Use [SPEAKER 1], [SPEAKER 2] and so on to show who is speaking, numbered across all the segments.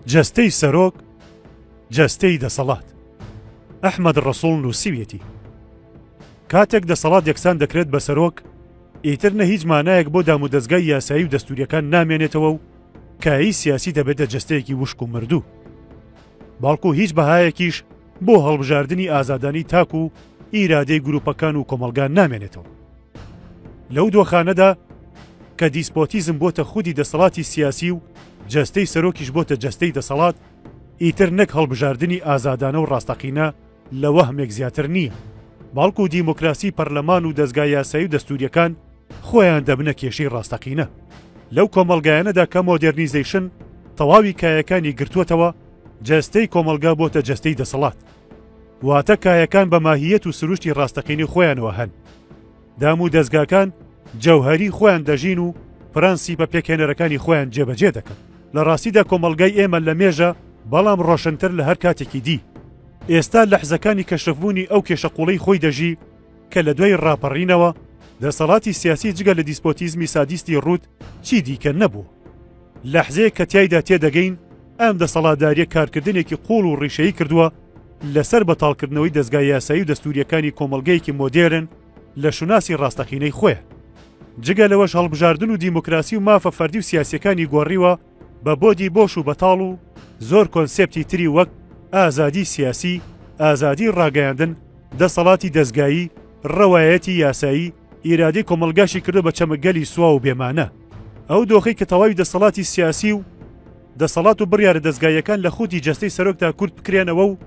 [SPEAKER 1] جەستەی سەرۆک جەستەی دەسەڵات. ئەحمەد ڕەسوڵ نووسیویەتی کاتێک دەسەڵات یەکسان دەکرێت بە سەرۆک ئیتر نە هیچ مانایەک بۆ دام و دەستگای یاسایی و دەستوریەکان نامێنێتەوە و کایی سیاسی دەبێتە جەستەیەکی وشک و مردوو، باڵکو هیچ بەهایەکیش بۆ هەڵبژاردننی ئازادانی تاک و ئیرادەی گروپەکان و کۆمەلگان نامێنێتەوە. لەو دۆخانەدا کە دیسپۆتیزم بۆتە خودی دەسەڵاتی سیاسی و جەستەی سەرۆکیش بۆتە جەستەی دەسەڵات، ئیتر نەک هەڵبژاردننی ئازادانە و ڕاستەقینە لە وەهمێک زیاتر نییە، باڵکو و دیموکراسی پەرلەمان و دەستگای یاسایی و دەستوریەکان خۆیان دەبنە کێشەی ڕاستەقینە. لەو کۆمەلگایانەدا کە مۆدێرنیزەیشن تەواوی کایەکانی گرتووەتەوە، جەستەی کۆمەلگا بۆتە جەستەی دەسەڵات، واتە کایەکان بە ماهیەت و سروشتی ڕاستەقینی خۆیانەوە هەن. دام و دەستگاکان جەوهەری خۆیان دەژین و پرەنسیپە پێکهێنەرەکانی خۆیان جێبەجێ دەکەن. لە ڕاستیدا کۆمەلگای ئێمە لە مێژە، بەڵام ڕۆشنتر لە هەر کاتێکی دی. ئێستا لەحزەکانی کەشفبوونی ئەو کێشەقوڵەی خۆی دەژی کە لە دوای ڕاپەڕینەوە دەسەڵاتی سیاسی جگە لە دیسپۆتیزمی سادیستی ڕوود چی دیکە نەبوو. لەحزەیەک کە تیایدا تێدەگەین ئەم دەسەڵاتداریە کارکردنێکی قوڵ و ڕیشەیی کردووە لەسەر بەتاڵکردنەوەی دەستگای یاسایی و دەستوریەکانی کۆمەلگەیەکی مۆدێرن لە شوناسی ڕاستەقینەی خۆیە. جگە لەوەش هەڵبژاردن و دیموکراسی و مافە فەردی و سیاسیەکانی گۆڕیوە بە بۆدی بۆش و بەتاڵ و زۆر کۆنسێپتی تری وەک ئازادی سیاسی، ئازادی ڕاگەیاندن، دەسەڵاتی دەستگایی، ڕەوایەتی یاسایی، ئیرادەی کۆمەلگاشی کردو بە چەمەگەلی سووا و بێمانە. ئەو دۆخەی کە تەواوی دەسەڵاتی سیاسی و دەسەڵات و بڕیارە دەستگایەکان لە خودی جەستەی سەرۆکدا کورت بکرێنەوە و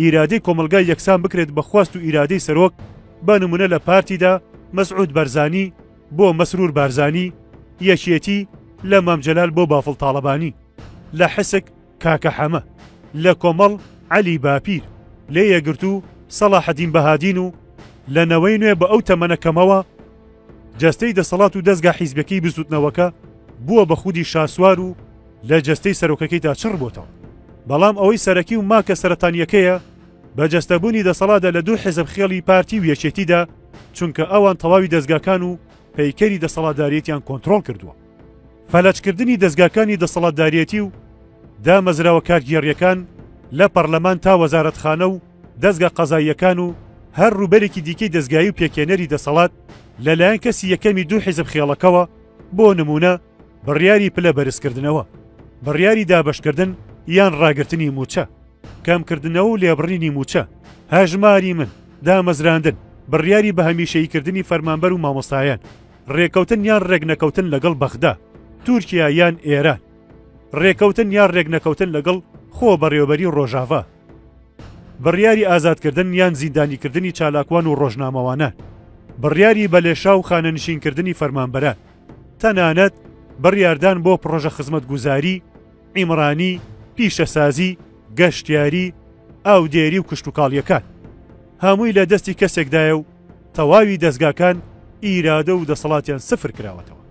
[SPEAKER 1] ئیرادەی کۆمەلگای یەکسان بکرێت بە خواست و ئیرادەی سەرۆک، بە نمونە لە پارتیدا مەسعود بەرزانی بۆ مەسرور بارزانی، یەکێتی لە مامجەلال بۆ بافڵ تاڵەبانی، لە حسک کاکە حەمە، لە کۆمەڵ عەلی باپیر، لێ یەگرت و سەلاحەدین بەهادین و لە نەوەی نوێ بە ئەو تەمەنەکەمەوە جەستەی دەسەڵات و دەستگا حیزبەکەی بزوتنەوەکە بووە بە خودی شاسوار و لە جەستەی سەرۆکەکەیدا چڕ بۆتەوە. بەڵام ئەوەی سەرەکی و ماکە سەرەتانیەکەیە بە جەستەبوونی دەسەڵاتدا لە دوو حیزب خێڵی پارتی و یەکێتیدا، چونکە ئەوان تەواوی دەستگاکان و پەیکەری دەسەڵاتدارێتیان کۆنتڕۆڵ کردووە. فەلەچکردنی دەستگاکانی دەسەڵاتدارێتی و دامەزراوە کارگێڕیەکان لە پەرلەمان تا وەزارەتخانە و دەستگا قەزاییەکان و هەر ڕووبەرێکی دیکەی دەستگایی و پێکێنەری دەسەڵات لەلایەن کەسی یەکەمی دوو حیزب خێڵەکەوە، بۆ نمونە بڕیاری پلە بەرزکردنەوە، بڕیاری دابەشکردن یان ڕاگررتنی موچە، کەمکردنەوە و لێبڕینی موچە، هەژماری من، دامەزراندن، بڕیاری بە هەمیشەییکردنی فەرمانبەر و مامۆستایان، ڕێکەوتن یان ڕێگنەکەوتن لەگەڵ بەغدا، تورکیا یان ئێران، ڕێکەوتن یان ڕێگنەکەوتن لەگەڵ خۆ بەڕێوەبەری ڕۆژاوا، بڕیاری ئازادکردن یان زیندانیکردنی چالاکوان و ڕۆژنامەوانان، بڕیاری بەلێشا و خانەنشینکردنی فەرمانبەران، تەنانەت بڕیاردان بۆ پرۆژە خزمەتگوزاری، عیمرانی، پیشەسازی، گەشتیاری، ئاودێری و کشتتوکاڵیەکان، هەمووی لە دەستی کەسێکدایە و تەواوی دەستگاکان ئیرادە و دەسەڵاتیان سفر کراوەتەوە.